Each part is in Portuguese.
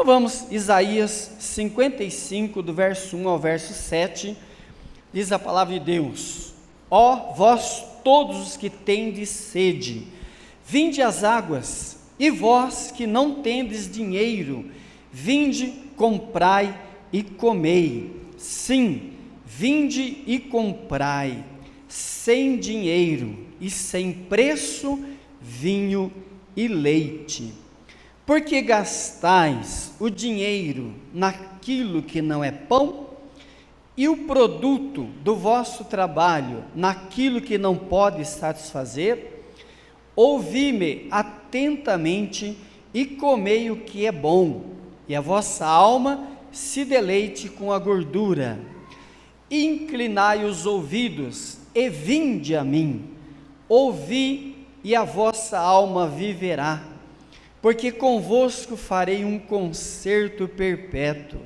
Então vamos, Isaías 55, do verso 1 ao verso 7, diz a palavra de Deus: Ó vós todos os que tendes sede, vinde às águas, e vós que não tendes dinheiro, vinde, comprai e comei. Sim, vinde e comprai, sem dinheiro e sem preço, vinho e leite. Porque gastais o dinheiro naquilo que não é pão, e o produto do vosso trabalho naquilo que não pode satisfazer? Ouvi-me atentamente e comei o que é bom, e a vossa alma se deleite com a gordura. Inclinai os ouvidos e vinde a mim, ouvi e a vossa alma viverá, porque convosco farei um concerto perpétuo,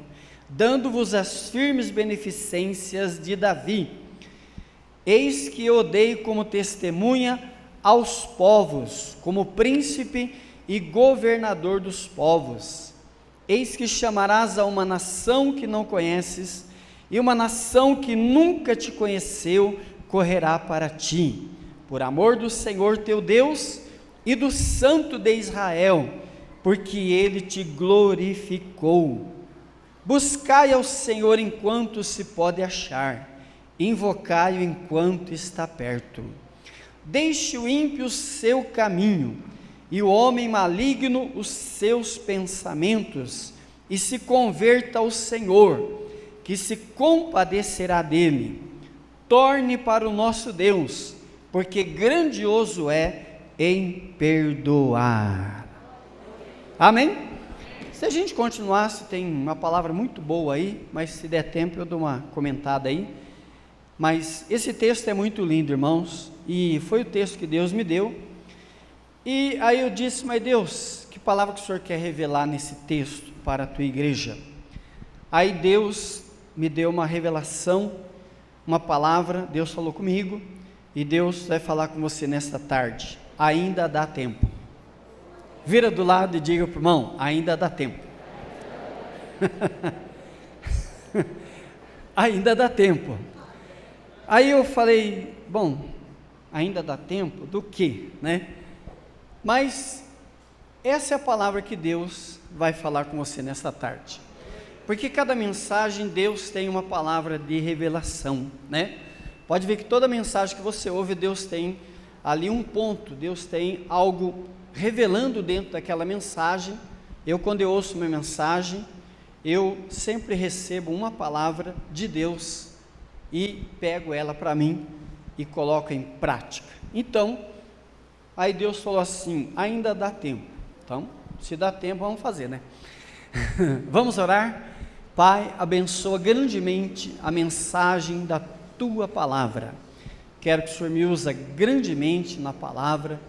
dando-vos as firmes beneficências de Davi. Eis que eu dei como testemunha aos povos, como príncipe e governador dos povos. Eis que chamarás a uma nação que não conheces, e uma nação que nunca te conheceu correrá para ti, por amor do Senhor teu Deus e do Santo de Israel, porque ele te glorificou. Buscai ao Senhor enquanto se pode achar, invocai-o enquanto está perto. Deixe o ímpio o seu caminho, e o homem maligno os seus pensamentos, e se converta ao Senhor, que se compadecerá dele. Torne para o nosso Deus, porque grandioso é em perdoar. Amém? Se a gente continuasse, tem uma palavra muito boa aí, mas se der tempo eu dou uma comentada aí. Mas esse texto é muito lindo, irmãos, e foi o texto que Deus me deu. E aí eu disse: mas Deus, que palavra que o Senhor quer revelar nesse texto para a tua igreja? Aí Deus me deu uma revelação, uma palavra. Deus falou comigo, e Deus vai falar com você nesta tarde. Ainda dá tempo. Vira do lado e diga para o irmão: ainda dá tempo. Ainda dá tempo. Aí eu falei: bom, ainda dá tempo do quê, né? Mas essa é a palavra que Deus vai falar com você nesta tarde, porque cada mensagem Deus tem uma palavra de revelação, né? Pode ver que toda mensagem que você ouve, Deus tem ali um ponto, Deus tem algo revelando dentro daquela mensagem. Quando eu ouço uma mensagem, eu sempre recebo uma palavra de Deus e pego ela para mim e coloco em prática. Então, aí Deus falou assim: ainda dá tempo. Então, se dá tempo, vamos fazer, né? Vamos orar? Pai, abençoa grandemente a mensagem da tua palavra. Quero que o Senhor me use grandemente na palavra,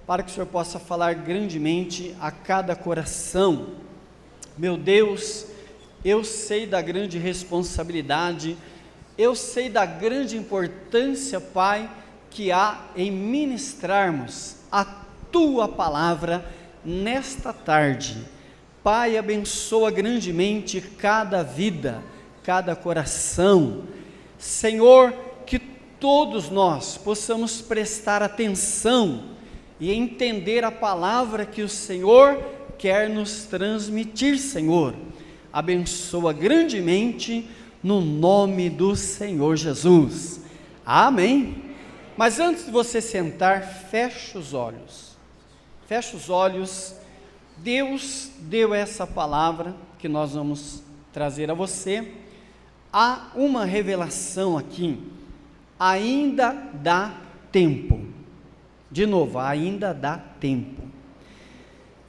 para que o Senhor possa falar grandemente a cada coração. Meu Deus, eu sei da grande responsabilidade, eu sei da grande importância, Pai, que há em ministrarmos a tua palavra nesta tarde. Pai, abençoa grandemente cada vida, cada coração. Senhor, que todos nós possamos prestar atenção e entender a palavra que o Senhor quer nos transmitir, Senhor. Abençoa grandemente no nome do Senhor Jesus. Amém. Mas antes de você sentar, feche os olhos. Feche os olhos. Deus deu essa palavra que nós vamos trazer a você. Há uma revelação aqui. Ainda dá tempo. De novo, ainda dá tempo.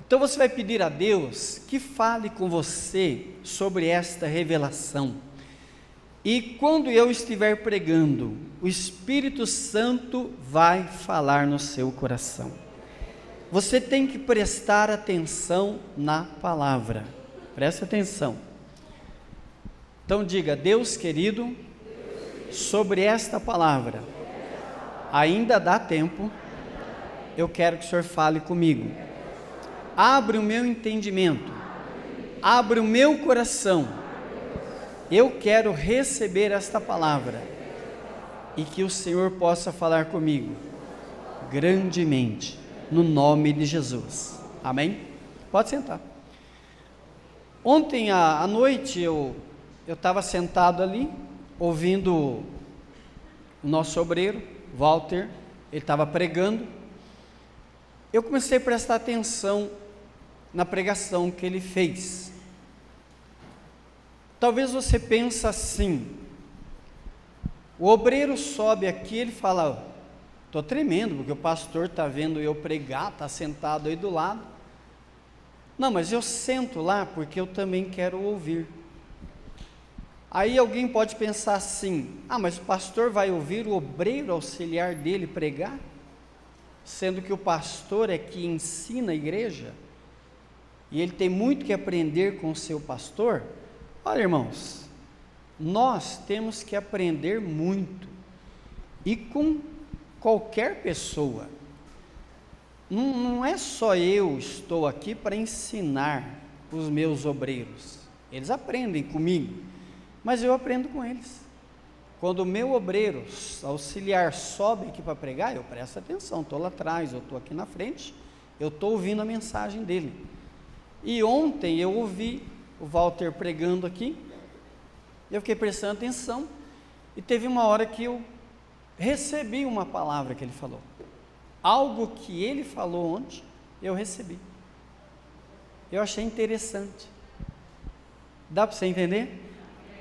Então você vai pedir a Deus que fale com você sobre esta revelação. E quando eu estiver pregando, o Espírito Santo vai falar no seu coração. Você tem que prestar atenção na palavra. Presta atenção. Então diga: Deus querido, sobre esta palavra, ainda dá tempo, eu quero que o Senhor fale comigo. Abre o meu entendimento abre o meu coração, eu quero receber esta palavra, e que o Senhor possa falar comigo, grandemente, no nome de Jesus, amém? Pode sentar. Ontem à noite eu estava sentado ali, ouvindo o nosso obreiro, Walter, ele estava pregando. Eu comecei a prestar atenção na pregação que ele fez. Talvez você pense assim, o obreiro sobe aqui, ele fala, estou tremendo, porque o pastor está vendo eu pregar, está sentado aí do lado. Não, mas eu sento lá porque eu também quero ouvir. Aí alguém pode pensar assim, mas o pastor vai ouvir o obreiro auxiliar dele pregar? Sendo que o pastor é que ensina a igreja, e ele tem muito que aprender com o seu pastor. Olha, irmãos, nós temos que aprender muito, e com qualquer pessoa. Não é só eu estou aqui para ensinar os meus obreiros, eles aprendem comigo, mas eu aprendo com eles. Quando o meu obreiro auxiliar sobe aqui para pregar, eu presto atenção, estou lá atrás, eu estou aqui na frente, eu estou ouvindo a mensagem dele. E ontem eu ouvi o Walter pregando aqui, eu fiquei prestando atenção, e teve uma hora que eu recebi uma palavra que ele falou. Algo que ele falou ontem, eu recebi. Eu achei interessante. Dá para você entender?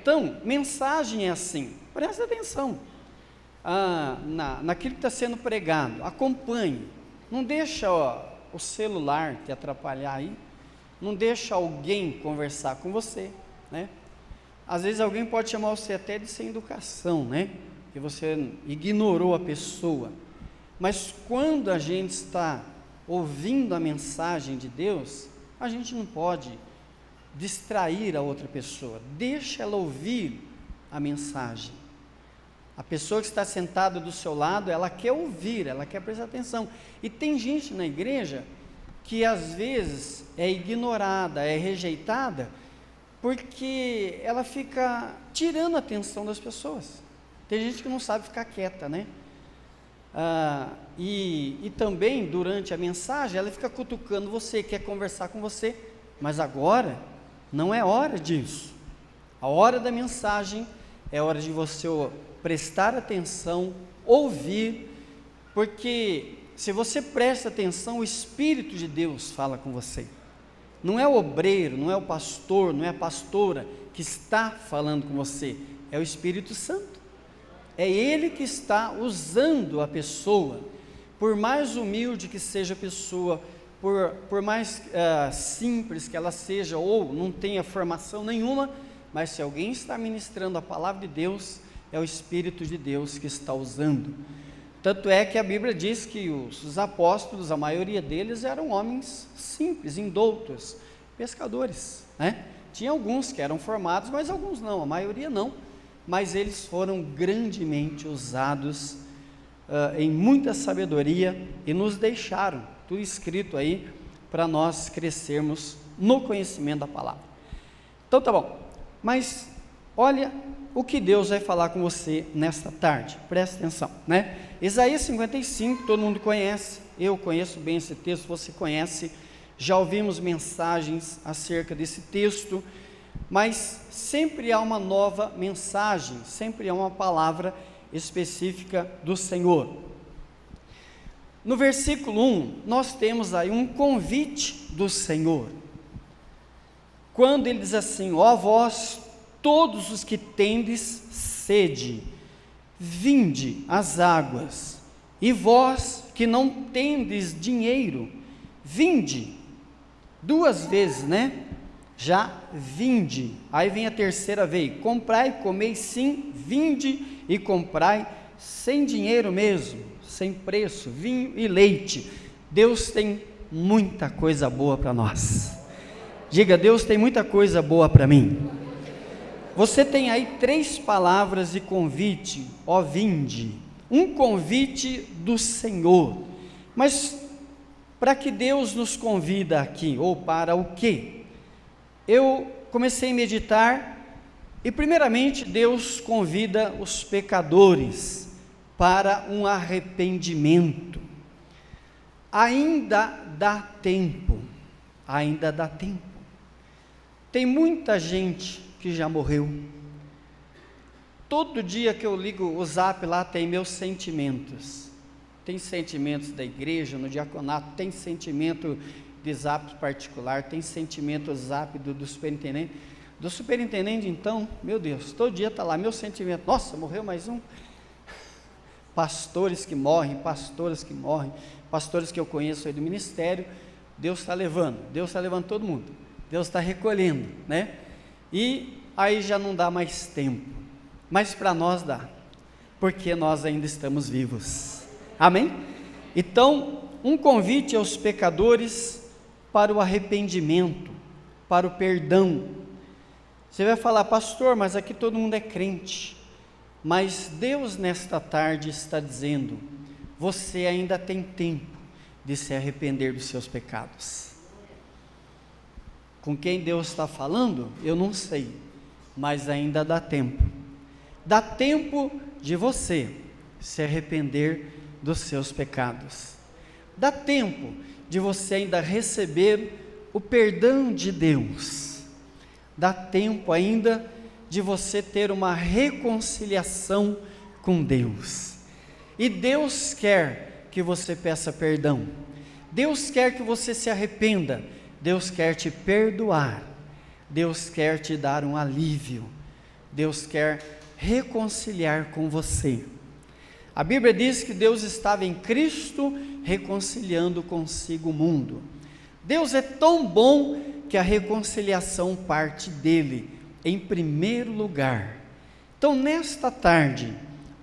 Então, mensagem é assim, presta atenção naquilo que está sendo pregado, acompanhe, não deixa o celular te atrapalhar aí, não deixa alguém conversar com você, né? Às vezes alguém pode chamar você até de sem educação, né? Que você ignorou a pessoa, mas quando a gente está ouvindo a mensagem de Deus, a gente não pode distrair a outra pessoa, deixa ela ouvir a mensagem. A pessoa que está sentada do seu lado, ela quer ouvir, ela quer prestar atenção. E tem gente na igreja que às vezes é ignorada, é rejeitada, porque ela fica tirando a atenção das pessoas. Tem gente que não sabe ficar quieta, né? E também durante a mensagem ela fica cutucando você, quer conversar com você, mas agora não é hora disso. A hora da mensagem é hora de você prestar atenção, ouvir, porque se você presta atenção, o Espírito de Deus fala com você. Não é o obreiro, não é o pastor, não é a pastora que está falando com você, é o Espírito Santo. É Ele que está usando a pessoa, por mais humilde que seja a pessoa, por mais simples que ela seja, ou não tenha formação nenhuma, mas se alguém está ministrando a palavra de Deus, é o Espírito de Deus que está usando. Tanto é que a Bíblia diz que os apóstolos, a maioria deles eram homens simples, indoutos, pescadores, né? Tinha alguns que eram formados, mas alguns não, a maioria não, mas eles foram grandemente usados em muita sabedoria e nos deixaram tudo escrito aí para nós crescermos no conhecimento da palavra. Então tá bom, mas olha o que Deus vai falar com você nesta tarde, presta atenção, né? Isaías 55, todo mundo conhece, eu conheço bem esse texto, você conhece, já ouvimos mensagens acerca desse texto, mas sempre há uma nova mensagem, sempre há uma palavra específica do Senhor. No versículo 1, nós temos aí um convite do Senhor, quando ele diz assim: ó vós, todos os que tendes sede, vinde às águas, e vós que não tendes dinheiro, vinde. Duas vezes, né? Já vinde. Aí vem a terceira vez: comprai, comei, sim, vinde e comprai, sem dinheiro mesmo, sem preço, vinho e leite. Deus tem muita coisa boa para nós. Diga: Deus tem muita coisa boa para mim. Você tem aí 3 palavras de convite: ó vinde, um convite do Senhor. Mas para que Deus nos convida aqui, ou para o quê? eu comecei a meditar e, primeiramente, Deus convida os pecadores para um arrependimento. Ainda dá tempo, ainda dá tempo. Tem muita gente que já morreu. Todo dia que eu ligo o zap lá tem meus sentimentos. Tem sentimentos da igreja, no diaconato, tem sentimento de zap particular, tem sentimento zap do superintendente. Do superintendente, então, meu Deus, todo dia está lá meu sentimento. Nossa, morreu mais um. Pastores que morrem, pastores que eu conheço aí do ministério, Deus está levando todo mundo, Deus está recolhendo, né? E aí já não dá mais tempo, mas para nós dá, porque nós ainda estamos vivos, amém? Então, um convite aos pecadores para o arrependimento, para o perdão. Você vai falar, pastor, mas aqui todo mundo é crente. Mas Deus nesta tarde está dizendo, você ainda tem tempo de se arrepender dos seus pecados. Com quem Deus está falando, eu não sei, mas ainda dá tempo. Dá tempo de você se arrepender dos seus pecados. Dá tempo de você ainda receber o perdão de Deus. Dá tempo ainda de você ter uma reconciliação com Deus. E Deus quer que você peça perdão. Deus quer que você se arrependa. Deus quer te perdoar. Deus quer te dar um alívio. Deus quer reconciliar com você. A Bíblia diz que Deus estava em Cristo reconciliando consigo o mundo. Deus é tão bom que a reconciliação parte dele em primeiro lugar. Então, nesta tarde,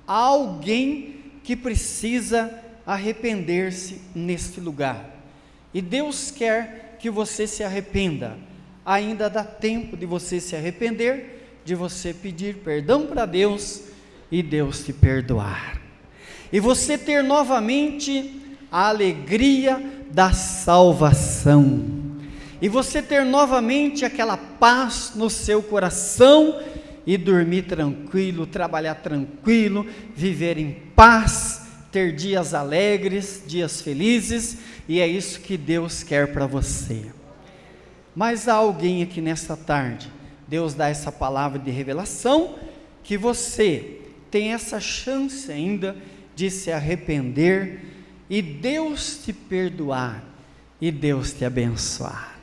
há alguém que precisa arrepender-se neste lugar, e Deus quer que você se arrependa. Ainda dá tempo de você se arrepender, de você pedir perdão para Deus, e Deus te perdoar, e você ter novamente a alegria da salvação, e você ter novamente aquela paz no seu coração, e dormir tranquilo, trabalhar tranquilo, viver em paz, ter dias alegres, dias felizes, e é isso que Deus quer para você. Mas há alguém aqui nesta tarde, Deus dá essa palavra de revelação, que você tem essa chance ainda de se arrepender, e Deus te perdoar, e Deus te abençoar.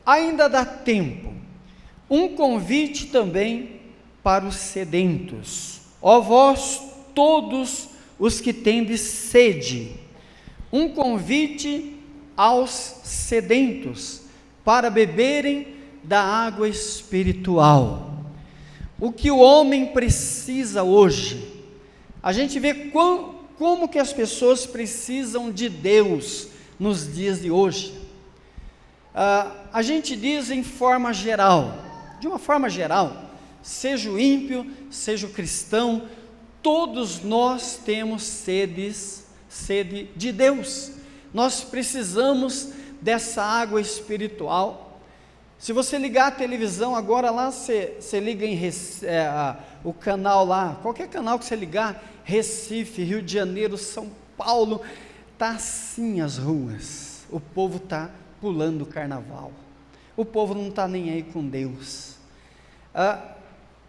Ainda dá tempo. Um convite também para os sedentos. Ó vós todos os que tendes sede. Um convite aos sedentos para beberem da água espiritual. O que o homem precisa hoje, a gente vê como que as pessoas precisam de Deus nos dias de hoje. A gente diz em forma geral, de uma forma geral, seja o ímpio, seja o cristão, todos nós temos sede de Deus. Nós precisamos dessa água espiritual. Se você ligar a televisão agora lá, você liga o canal lá, qualquer canal que você ligar, Recife, Rio de Janeiro, São Paulo, está assim as ruas, o povo está pulando o carnaval, o povo não está nem aí com Deus.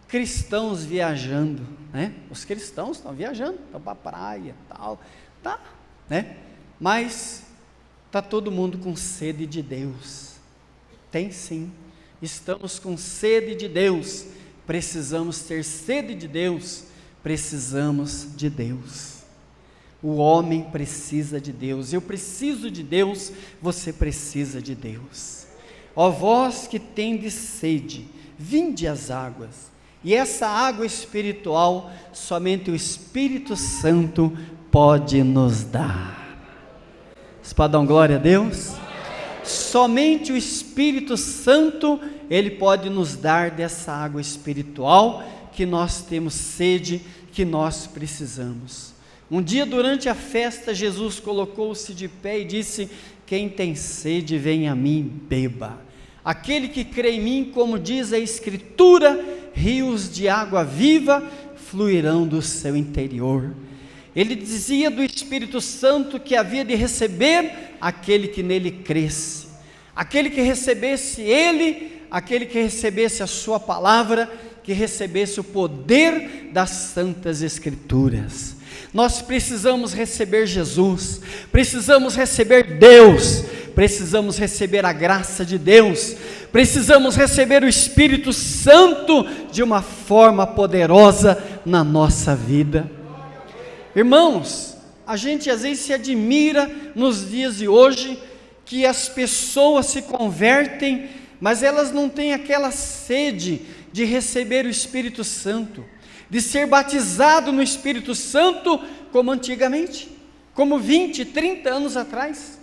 Cristãos viajando, né? Os cristãos estão viajando, estão para a praia, tal, tá, né? Mas está todo mundo com sede de Deus. Tem sim, estamos com sede de Deus, precisamos ter sede de Deus, precisamos de Deus. O homem precisa de Deus, eu preciso de Deus, você precisa de Deus. Ó vós que tendes sede, vinde às águas, e essa água espiritual, somente o Espírito Santo pode nos dar. Você pode dar glória a Deus? Somente o Espírito Santo, Ele pode nos dar dessa água espiritual, que nós temos sede, que nós precisamos. Um dia durante a festa, Jesus colocou-se de pé e disse: quem tem sede, vem a mim e beba. Aquele que crê em mim, como diz a Escritura, rios de água viva fluirão do seu interior. Ele dizia do Espírito Santo que havia de receber aquele que nele cresce, aquele que recebesse ele, aquele que recebesse a sua palavra, que recebesse o poder das santas Escrituras. Nós precisamos receber Jesus, precisamos receber Deus, precisamos receber a graça de Deus, precisamos receber o Espírito Santo de uma forma poderosa na nossa vida. Irmãos, a gente às vezes se admira nos dias de hoje que as pessoas se convertem, mas elas não têm aquela sede de receber o Espírito Santo, de ser batizado no Espírito Santo como antigamente, como 20, 30 anos atrás.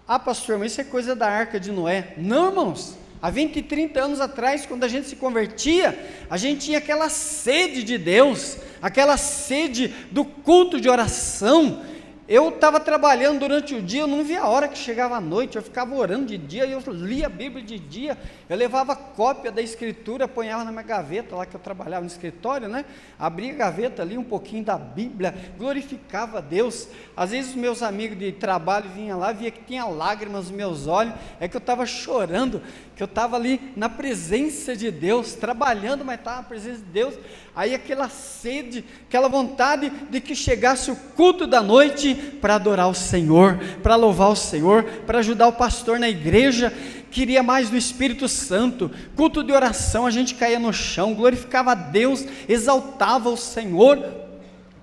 Ah, pastor, mas isso é coisa da Arca de Noé. Não, irmãos, há 20 e 30 anos atrás, quando a gente se convertia, a gente tinha aquela sede de Deus, aquela sede do culto de oração. Eu estava trabalhando durante o dia, eu não via a hora que chegava a noite, eu ficava orando de dia, eu lia a Bíblia de dia, eu levava cópia da Escritura, apanhava na minha gaveta, lá que eu trabalhava no escritório, né? Abria a gaveta ali, um pouquinho da Bíblia, glorificava a Deus. Às vezes os meus amigos de trabalho vinham lá, via que tinha lágrimas nos meus olhos, é que eu estava chorando, que eu estava ali na presença de Deus, trabalhando, mas estava na presença de Deus. Aí aquela sede, aquela vontade de que chegasse o culto da noite para adorar o Senhor, para louvar o Senhor, para ajudar o pastor na igreja. Queria mais do Espírito Santo, culto de oração, a gente caía no chão, glorificava a Deus, exaltava o Senhor.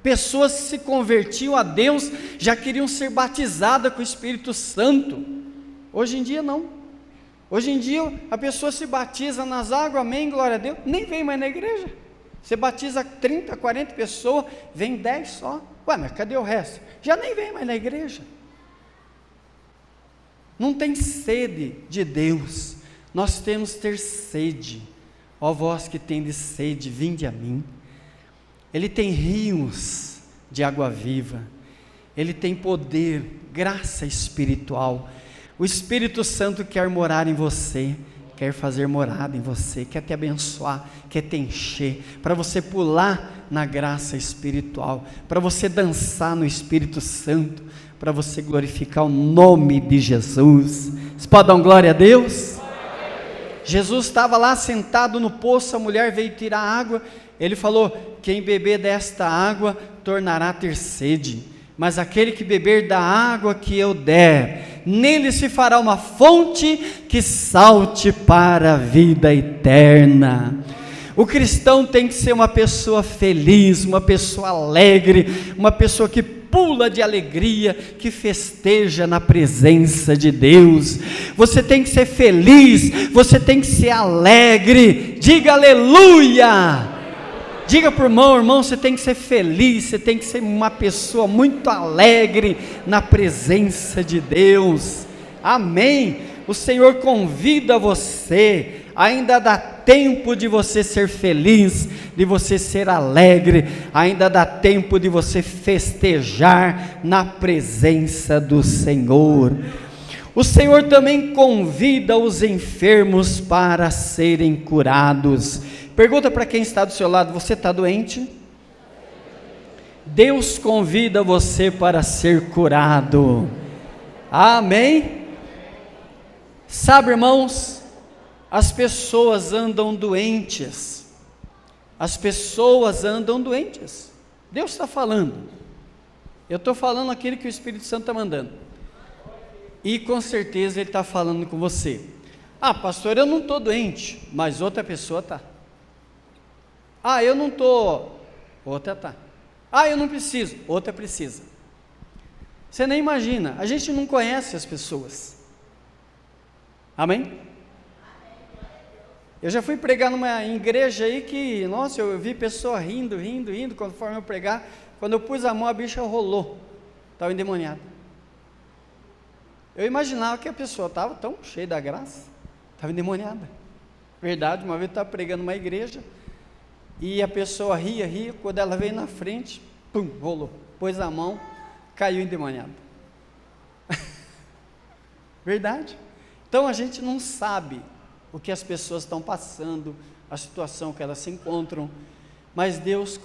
Pessoas se convertiam a Deus, já queriam ser batizadas com o Espírito Santo. Hoje em dia não. Hoje em dia a pessoa se batiza nas águas, amém, glória a Deus, nem vem mais na igreja. Você batiza 30, 40 pessoas, vem 10 só. Ué, mas cadê o resto? Já nem vem mais na igreja. Não tem sede de Deus. Nós temos que ter sede. Ó vós que tendes sede, vinde a mim. Ele tem rios de água viva. Ele tem poder, graça espiritual. O Espírito Santo quer morar em você, quer fazer morada em você, quer te abençoar, quer te encher, para você pular na graça espiritual, para você dançar no Espírito Santo, para você glorificar o nome de Jesus. Você pode dar uma glória a Deus? Jesus estava lá sentado no poço, a mulher veio tirar água, ele falou: quem beber desta água tornará a ter sede, mas aquele que beber da água que eu der, nele se fará uma fonte que salte para a vida eterna. O cristão tem que ser uma pessoa feliz, uma pessoa alegre, uma pessoa que pula de alegria, que festeja na presença de Deus. Você tem que ser feliz, você tem que ser alegre. Diga aleluia! Diga para o irmão, você tem que ser feliz, você tem que ser uma pessoa muito alegre na presença de Deus. Amém? O Senhor convida você, ainda dá tempo de você ser feliz, de você ser alegre, ainda dá tempo de você festejar na presença do Senhor. O Senhor também convida os enfermos para serem curados. Pergunta para quem está do seu lado: você está doente? Deus convida você para ser curado. Amém? Sabe, irmãos, as pessoas andam doentes. As pessoas andam doentes. Deus está falando. Eu estou falando aquilo que o Espírito Santo está mandando. E com certeza Ele está falando com você. Ah, pastor, eu não estou doente, mas outra pessoa está. Ah, eu não estou, outra está. Ah, eu não preciso, outra precisa. Você nem imagina, a gente não conhece as pessoas. Amém? Eu já fui pregar numa igreja aí que, nossa, eu vi pessoa rindo, conforme eu pregar. Quando eu pus a mão, a bicha rolou, estava endemoniada. Eu imaginava que a pessoa estava tão cheia da graça, estava endemoniada. Verdade, uma vez eu estava pregando numa igreja, e a pessoa ria, quando ela veio na frente, pum, rolou, pôs a mão, caiu endemoniada. Verdade. Então a gente não sabe o que as pessoas estão passando, a situação que elas se encontram, mas Deus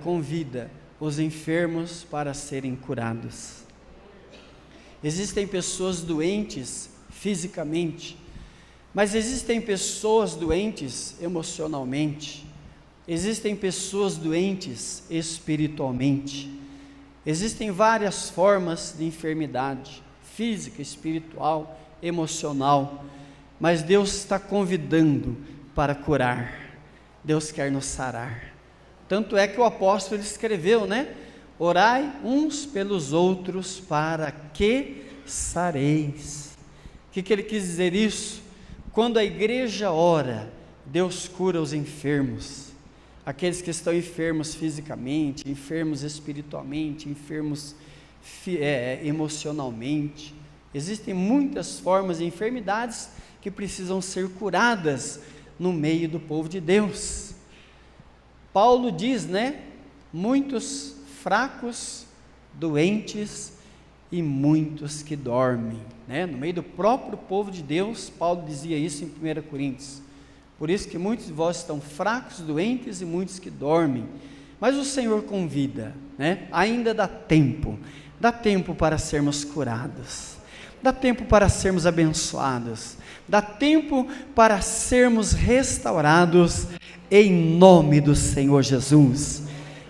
convida os enfermos para serem curados. Existem pessoas doentes fisicamente, mas existem pessoas doentes emocionalmente, existem pessoas doentes espiritualmente, existem várias formas de enfermidade, física, espiritual, emocional, mas Deus está convidando para curar, Deus quer nos sarar. Tanto é que o apóstolo escreveu, né? Orai uns pelos outros para que sareis. O que ele quis dizer isso? Quando a igreja ora, Deus cura os enfermos, aqueles que estão enfermos fisicamente, enfermos espiritualmente, enfermos emocionalmente. Existem muitas formas de enfermidades que precisam ser curadas no meio do povo de Deus. Paulo diz, né? Muitos fracos, doentes e muitos que dormem, né? No meio do próprio povo de Deus, Paulo dizia isso em 1 Coríntios. Por isso que muitos de vós estão fracos, doentes e muitos que dormem. Mas o Senhor convida, né? Ainda dá tempo para sermos curados, dá tempo para sermos abençoados, dá tempo para sermos restaurados em nome do Senhor Jesus.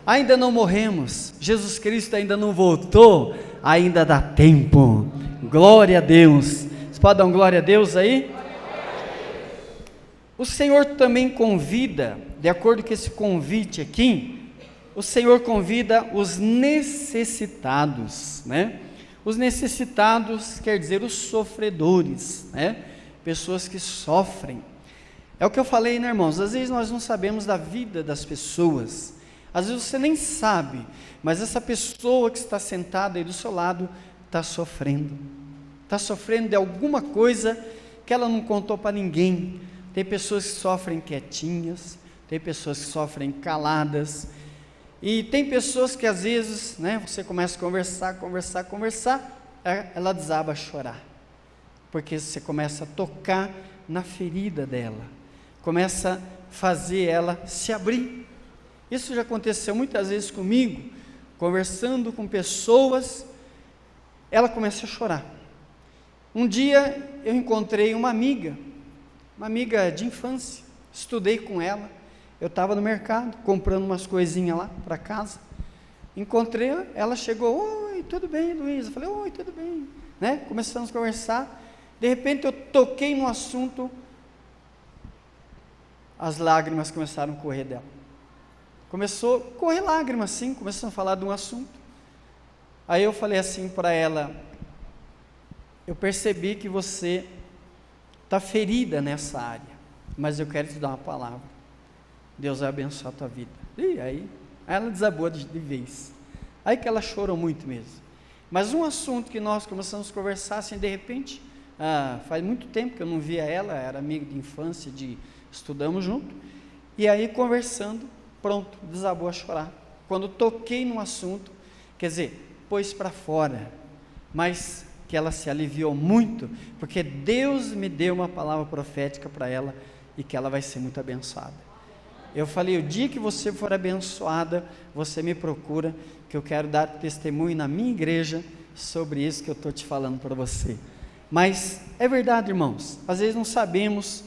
Ainda não morremos, Jesus Cristo ainda não voltou, ainda dá tempo. Glória a Deus. Você pode dar um glória a Deus aí? O Senhor também convida, de acordo com esse convite aqui, o Senhor convida os necessitados, né? Os necessitados quer dizer os sofredores, né? Pessoas que sofrem. É o que eu falei, né, irmãos? Às vezes nós não sabemos da vida das pessoas, às vezes você nem sabe, mas essa pessoa que está sentada aí do seu lado está sofrendo de alguma coisa que ela não contou para ninguém. Tem pessoas que sofrem quietinhas, tem pessoas que sofrem caladas, e tem pessoas que às vezes, né, você começa a conversar, ela desaba a chorar, porque você começa a tocar na ferida dela, começa a fazer ela se abrir. Isso já aconteceu muitas vezes comigo, conversando com pessoas, ela começa a chorar. Um dia eu encontrei uma amiga de infância, estudei com ela, eu estava no mercado, comprando umas coisinhas lá para casa, encontrei, ela chegou, oi, tudo bem, Luísa? Eu falei, oi, tudo bem, né? Começamos a conversar, de repente eu toquei no assunto, as lágrimas começaram a correr dela, começou a correr lágrimas assim, começamos a falar de um assunto, aí eu falei assim para ela, eu percebi que você está ferida nessa área, mas eu quero te dar uma palavra, Deus vai abençoar a tua vida. E aí ela desabou de vez, aí que ela chorou muito mesmo, mas um assunto que nós começamos a conversar assim, de repente, faz muito tempo que eu não via ela, era amiga de infância, estudamos junto, e aí conversando, pronto, desabou a chorar, quando toquei no assunto, quer dizer, pôs para fora, mas que ela se aliviou muito, porque Deus me deu uma palavra profética para ela, e que ela vai ser muito abençoada. Eu falei, o dia que você for abençoada, você me procura, que eu quero dar testemunho na minha igreja, sobre isso que eu estou te falando para você. Mas é verdade, irmãos, às vezes não sabemos,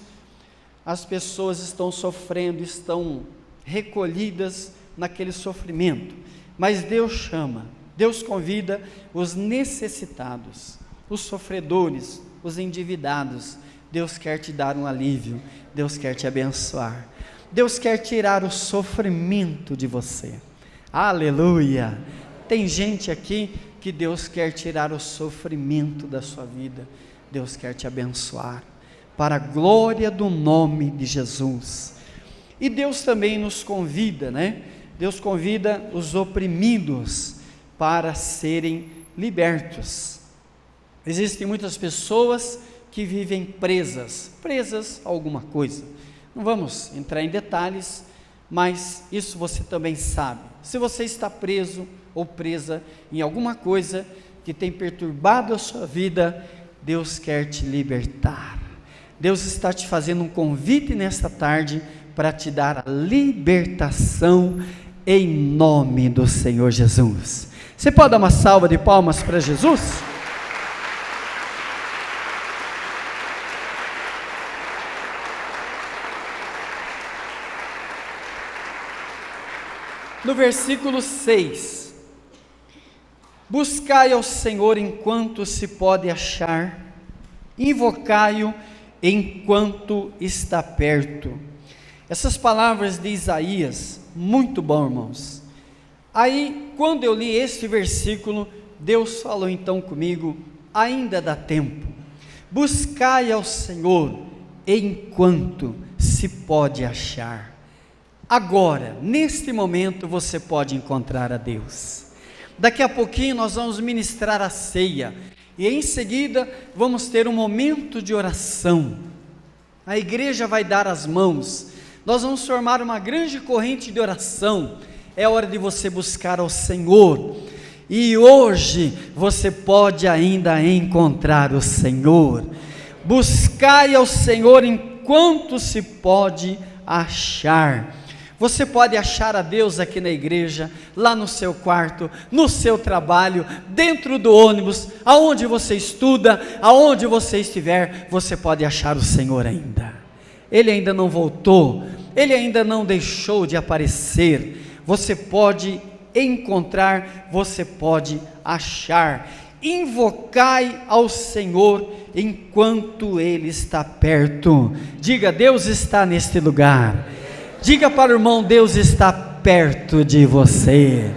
as pessoas estão sofrendo, estão recolhidas naquele sofrimento, mas Deus chama, Deus convida os necessitados, os sofredores, os endividados. Deus quer te dar um alívio, Deus quer te abençoar, Deus quer tirar o sofrimento de você. Aleluia! Tem gente aqui que Deus quer tirar o sofrimento da sua vida, Deus quer te abençoar, para a glória do nome de Jesus. E Deus também nos convida, né? Deus convida os oprimidos para serem libertos. Existem muitas pessoas que vivem presas a alguma coisa. Não vamos entrar em detalhes, mas isso você também sabe. Se você está preso ou presa em alguma coisa que tem perturbado a sua vida, Deus quer te libertar. Deus está te fazendo um convite nesta tarde para te dar a libertação em nome do Senhor Jesus. Você pode dar uma salva de palmas para Jesus? No versículo 6, buscai ao Senhor enquanto se pode achar, invocai-o enquanto está perto. Essas palavras de Isaías, muito bom, irmãos. Aí, quando eu li este versículo, Deus falou então comigo: ainda dá tempo, buscai ao Senhor enquanto se pode achar. Agora, neste momento, você pode encontrar a Deus. Daqui a pouquinho nós vamos ministrar a ceia, e em seguida vamos ter um momento de oração. A igreja vai dar as mãos, nós vamos formar uma grande corrente de oração. É hora de você buscar ao Senhor, e hoje você pode ainda encontrar o Senhor. Buscai ao Senhor enquanto se pode achar. Você pode achar a Deus aqui na igreja, lá no seu quarto, no seu trabalho, dentro do ônibus, aonde você estuda, aonde você estiver, você pode achar o Senhor ainda. Ele ainda não voltou, Ele ainda não deixou de aparecer. Você pode encontrar, você pode achar. Invocai ao Senhor enquanto Ele está perto. Diga: Deus está neste lugar. Diga para o irmão: Deus está perto de você.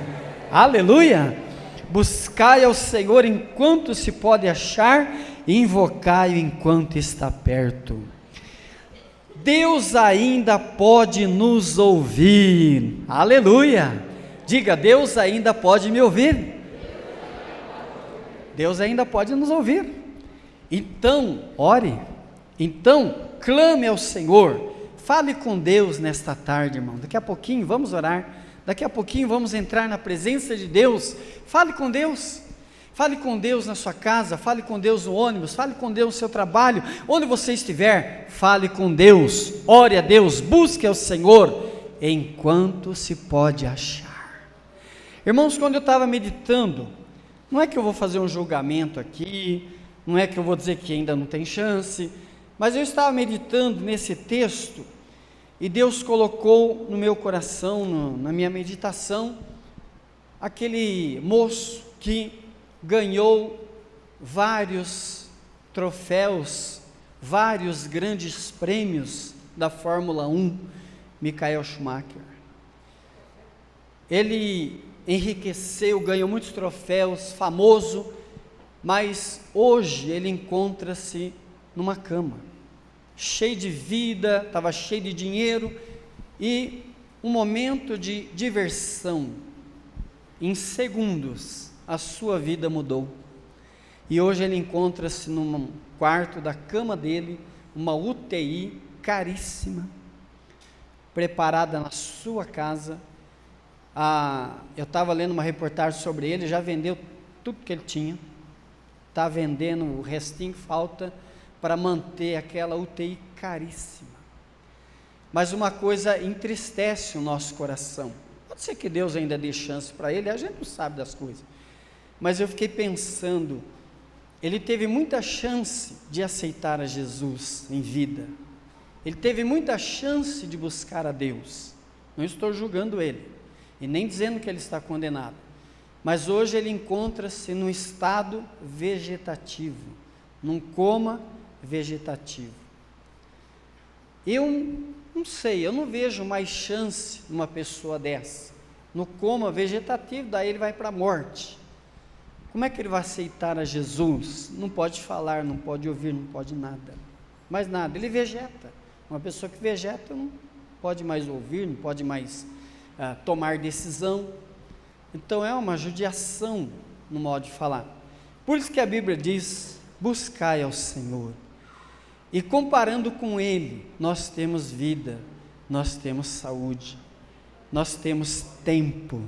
Aleluia! Buscai ao Senhor enquanto se pode achar, e invocai-o enquanto está perto. Deus ainda pode nos ouvir. Aleluia! Diga: Deus ainda pode me ouvir. Deus ainda pode nos ouvir. Então, ore. Então, clame ao Senhor. Fale com Deus nesta tarde, irmão. Daqui a pouquinho vamos orar, daqui a pouquinho vamos entrar na presença de Deus. Fale com Deus. Fale com Deus na sua casa, fale com Deus no ônibus, fale com Deus no seu trabalho, onde você estiver, fale com Deus, ore a Deus, busque ao Senhor, enquanto se pode achar. Irmãos, quando eu estava meditando, não é que eu vou fazer um julgamento aqui, não é que eu vou dizer que ainda não tem chance, mas eu estava meditando nesse texto, e Deus colocou no meu coração, na minha meditação, aquele moço que ganhou vários troféus, vários grandes prêmios da Fórmula 1, Michael Schumacher. Ele enriqueceu, ganhou muitos troféus, famoso, mas hoje ele encontra-se numa cama, cheio de vida, estava cheio de dinheiro, e um momento de diversão, em segundos, a sua vida mudou, e hoje ele encontra-se num quarto da cama dele, uma UTI caríssima, preparada na sua casa. Eu estava lendo uma reportagem sobre ele, já vendeu tudo que ele tinha, está vendendo o restinho que falta, para manter aquela UTI caríssima. Mas uma coisa entristece o nosso coração. Pode ser que Deus ainda dê chance para ele, a gente não sabe das coisas. Mas eu fiquei pensando, ele teve muita chance de aceitar a Jesus em vida. Ele teve muita chance de buscar a Deus. Não estou julgando ele, e nem dizendo que ele está condenado. Mas hoje ele encontra-se num estado vegetativo, num coma vegetativo. Eu não sei, eu não vejo mais chance numa pessoa dessa, no coma vegetativo, daí ele vai para a morte. Como é que ele vai aceitar a Jesus? Não pode falar, não pode ouvir, não pode nada, mais nada, ele vegeta. Uma pessoa que vegeta não pode mais ouvir, não pode mais tomar decisão. Então é uma judiação no modo de falar. Por isso que a Bíblia diz: buscai ao Senhor. E comparando com Ele, nós temos vida, nós temos saúde, nós temos tempo,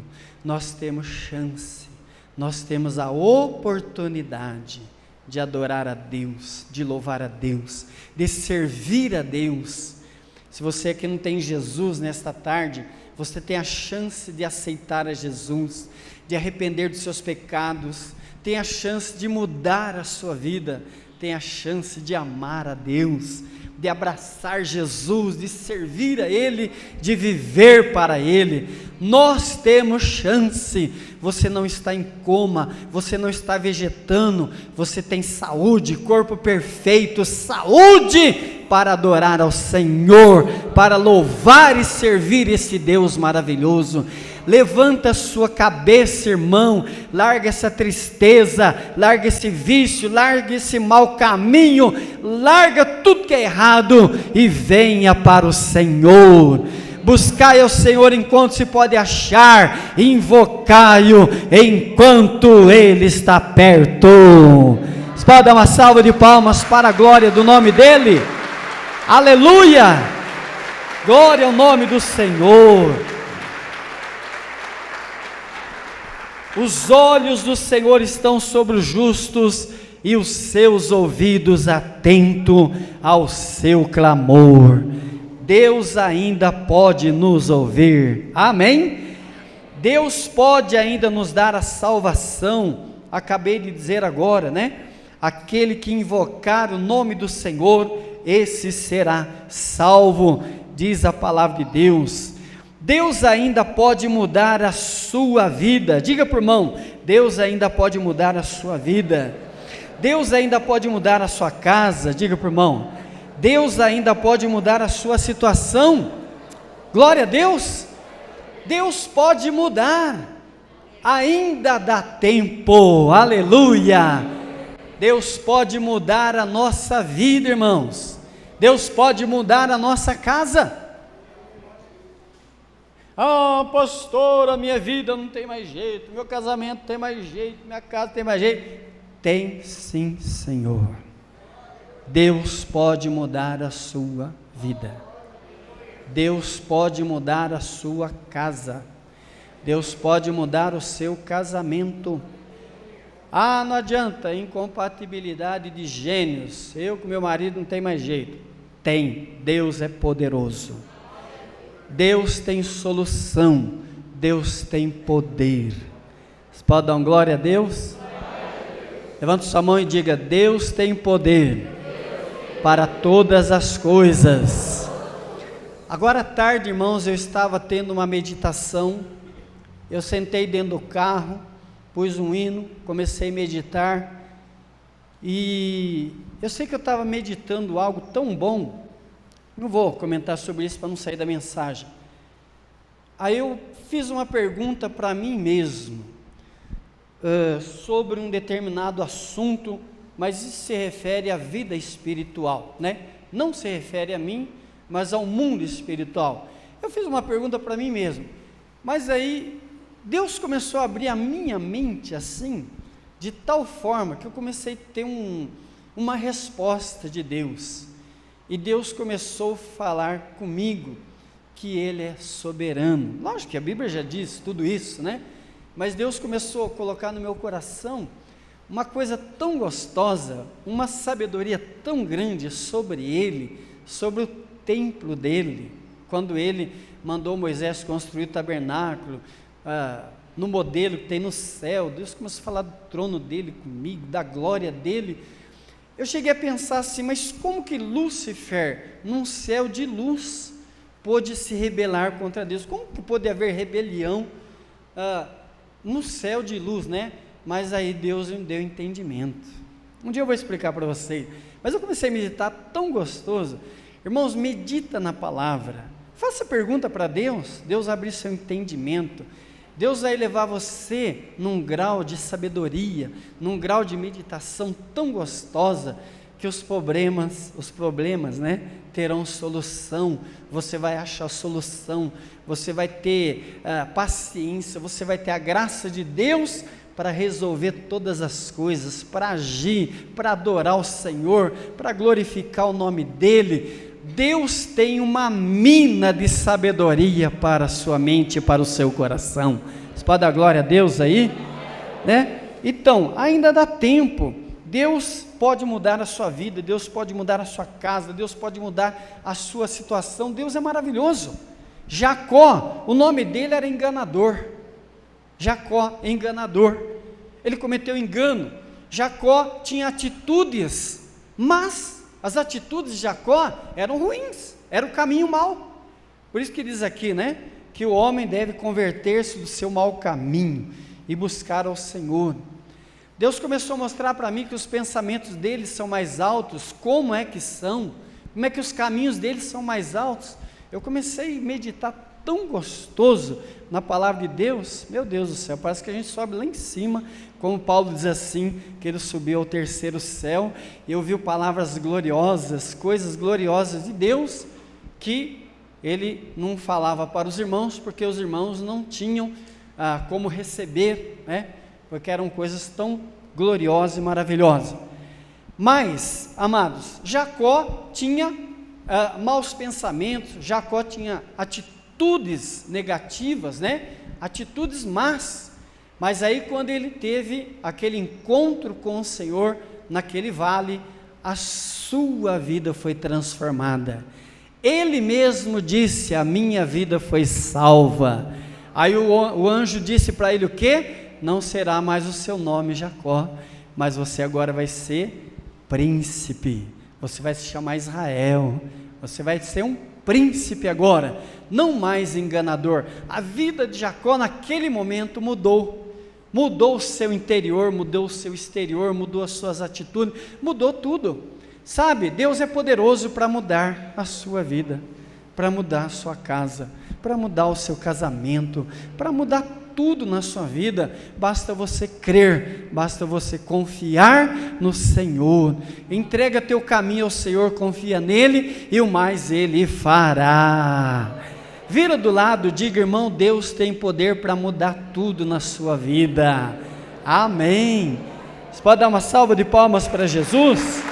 nós temos chance, nós temos a oportunidade de adorar a Deus, de louvar a Deus, de servir a Deus. Se você aqui não tem Jesus nesta tarde, você tem a chance de aceitar a Jesus, de arrepender dos seus pecados, tem a chance de mudar a sua vida, tem a chance de amar a Deus, de abraçar Jesus, de servir a Ele, de viver para Ele. Nós temos chance. Você não está em coma, você não está vegetando, você tem saúde, corpo perfeito, saúde para adorar ao Senhor, para louvar e servir esse Deus maravilhoso. Levanta a sua cabeça, irmão, larga essa tristeza, larga esse vício, larga esse mau caminho, larga tudo que é errado e venha para o Senhor. Buscai ao Senhor enquanto se pode achar, invocai-o enquanto Ele está perto. Você pode dar uma salva de palmas para a glória do nome dEle? Aleluia! Glória ao nome do Senhor. Os olhos do Senhor estão sobre os justos e os seus ouvidos atentos ao seu clamor. Deus ainda pode nos ouvir, amém? Deus pode ainda nos dar a salvação. Acabei de dizer agora, né? Aquele que invocar o nome do Senhor, esse será salvo, diz a palavra de Deus. Deus ainda pode mudar a sua vida. Diga para o irmão, Deus ainda pode mudar a sua vida. Deus ainda pode mudar a sua casa. Diga para o irmão, Deus ainda pode mudar a sua situação. Glória a Deus. Deus pode mudar, ainda dá tempo. Aleluia. Deus pode mudar a nossa vida, irmãos. Deus pode mudar a nossa casa. Ah, pastor, a minha vida não tem mais jeito, meu casamento não tem mais jeito, minha casa não tem mais jeito. Tem sim, Senhor. Deus pode mudar a sua vida. Deus pode mudar a sua casa. Deus pode mudar o seu casamento. Ah, não adianta, incompatibilidade de gênios, eu com meu marido não tem mais jeito. Tem, Deus é poderoso. Deus tem solução, Deus tem poder. Você pode dar uma glória a Deus? Levante sua mão e diga: Deus tem poder para todas as coisas. Agora à tarde, irmãos, eu estava tendo uma meditação. Eu sentei dentro do carro, pus um hino, comecei a meditar, e eu sei que eu estava meditando algo tão bom. Não vou comentar sobre isso para não sair da mensagem. Aí eu fiz uma pergunta para mim mesmo, sobre um determinado assunto, mas isso se refere à vida espiritual, né? Não se refere a mim, mas ao mundo espiritual. Eu fiz uma pergunta para mim mesmo, mas aí Deus começou a abrir a minha mente assim, de tal forma que eu comecei a ter uma resposta de Deus. E Deus começou a falar comigo que Ele é soberano. Lógico que a Bíblia já diz tudo isso, né? Mas Deus começou a colocar no meu coração uma coisa tão gostosa, uma sabedoria tão grande sobre Ele, sobre o templo dEle. Quando Ele mandou Moisés construir o tabernáculo, no modelo que tem no céu, Deus começou a falar do trono dEle comigo, da glória dEle. Eu cheguei a pensar assim, mas como que Lúcifer, num céu de luz, pôde se rebelar contra Deus? Como que pôde haver rebelião no céu de luz, né? Mas aí Deus me deu entendimento. Um dia eu vou explicar para vocês, mas eu comecei a meditar tão gostoso. Irmãos, medita na palavra, faça pergunta para Deus, Deus abrir seu entendimento. Deus vai levar você num grau de sabedoria, num grau de meditação tão gostosa, que os problemas, né, terão solução. Você vai achar solução, você vai ter paciência, você vai ter a graça de Deus para resolver todas as coisas, para agir, para adorar o Senhor, para glorificar o nome dEle. Deus tem uma mina de sabedoria para a sua mente e para o seu coração. Você pode dar glória a Deus aí? Né? Então, ainda dá tempo. Deus pode mudar a sua vida, Deus pode mudar a sua casa, Deus pode mudar a sua situação. Deus é maravilhoso. Jacó, o nome dele era enganador. Jacó, enganador. Ele cometeu engano. Jacó tinha atitudes, mas as atitudes de Jacó eram ruins, era o caminho mau. Por isso que diz aqui, né, que o homem deve converter-se do seu mau caminho e buscar ao Senhor. Deus começou a mostrar para mim que os pensamentos deles são mais altos. Como é que são? Como é que os caminhos deles são mais altos? Eu comecei a meditar tão gostoso na palavra de Deus. Meu Deus do céu, parece que a gente sobe lá em cima, como Paulo diz assim, que ele subiu ao terceiro céu, e ouviu palavras gloriosas, coisas gloriosas de Deus, que ele não falava para os irmãos, porque os irmãos não tinham como receber, né? Porque eram coisas tão gloriosas e maravilhosas. Mas, amados, Jacó tinha maus pensamentos, Jacó tinha atitudes negativas, né? Atitudes más. Mas aí quando ele teve aquele encontro com o Senhor, naquele vale, a sua vida foi transformada. Ele mesmo disse: a minha vida foi salva. Aí o anjo disse para ele o quê? Não será mais o seu nome Jacó, mas você agora vai ser príncipe, você vai se chamar Israel, você vai ser um príncipe agora, não mais enganador. A vida de Jacó naquele momento mudou o seu interior, mudou o seu exterior, mudou as suas atitudes, mudou tudo, sabe? Deus é poderoso para mudar a sua vida, para mudar a sua casa, para mudar o seu casamento, para mudar tudo na sua vida. Basta você crer, basta você confiar no Senhor. Entrega teu caminho ao Senhor, confia nele e o mais ele fará. Vira do lado, diga: irmão, Deus tem poder para mudar tudo na sua vida. Amém. Você pode dar uma salva de palmas para Jesus?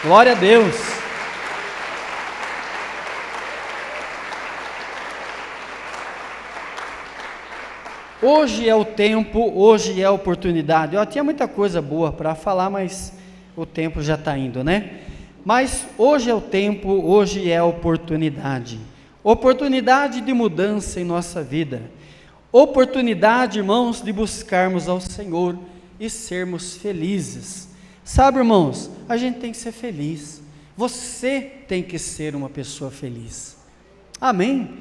Glória a Deus. Hoje é o tempo, hoje é a oportunidade. Eu tinha muita coisa boa para falar, mas o tempo já está indo, né? Mas hoje é o tempo, hoje é a oportunidade. Oportunidade de mudança em nossa vida. Oportunidade, irmãos, de buscarmos ao Senhor e sermos felizes. Sabe, irmãos, a gente tem que ser feliz. Você tem que ser uma pessoa feliz. Amém?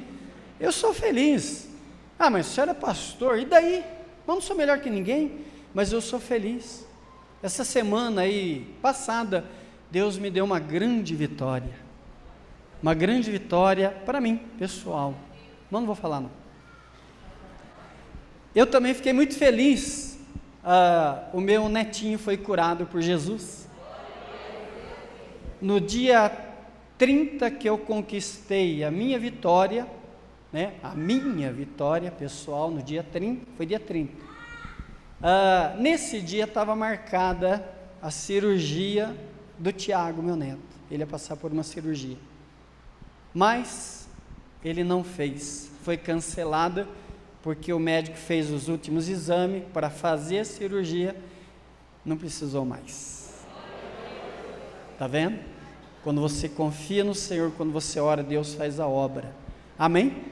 Eu sou feliz. Mas o senhor é pastor, e daí? Eu não sou melhor que ninguém, mas eu sou feliz. Essa semana aí passada, Deus me deu uma grande vitória para mim, pessoal. Não vou falar não. Eu também fiquei muito feliz, o meu netinho foi curado por Jesus. No dia 30 que eu conquistei a minha vitória, né? A minha vitória pessoal no dia 30, foi dia 30. Nesse dia estava marcada a cirurgia do Tiago, meu neto. Ele ia passar por uma cirurgia, mas ele não fez, foi cancelada, porque o médico fez os últimos exames para fazer a cirurgia, não precisou mais. Está vendo? Quando você confia no Senhor, quando você ora, Deus faz a obra. Amém?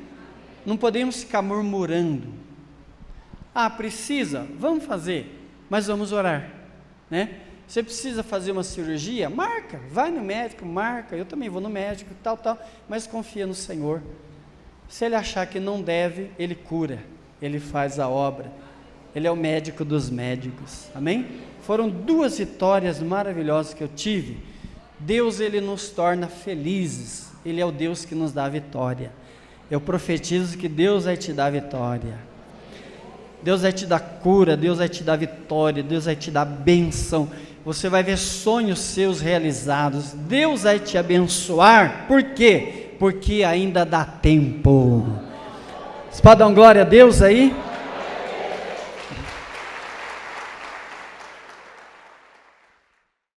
Não podemos ficar murmurando. Precisa? Vamos fazer, mas vamos orar, né? Você precisa fazer uma cirurgia? Marca, vai no médico, marca. Eu também vou no médico, tal, mas confia no Senhor. Se ele achar que não deve, ele cura, ele faz a obra. Ele é o médico dos médicos, amém? Foram 2 vitórias maravilhosas que eu tive. Deus, ele nos torna felizes, ele é o Deus que nos dá a vitória. Eu profetizo que Deus vai te dar vitória, Deus vai te dar cura, Deus vai te dar vitória, Deus vai te dar bênção, você vai ver sonhos seus realizados, Deus vai te abençoar. Por quê? Porque ainda dá tempo. Você pode dar uma glória a Deus aí?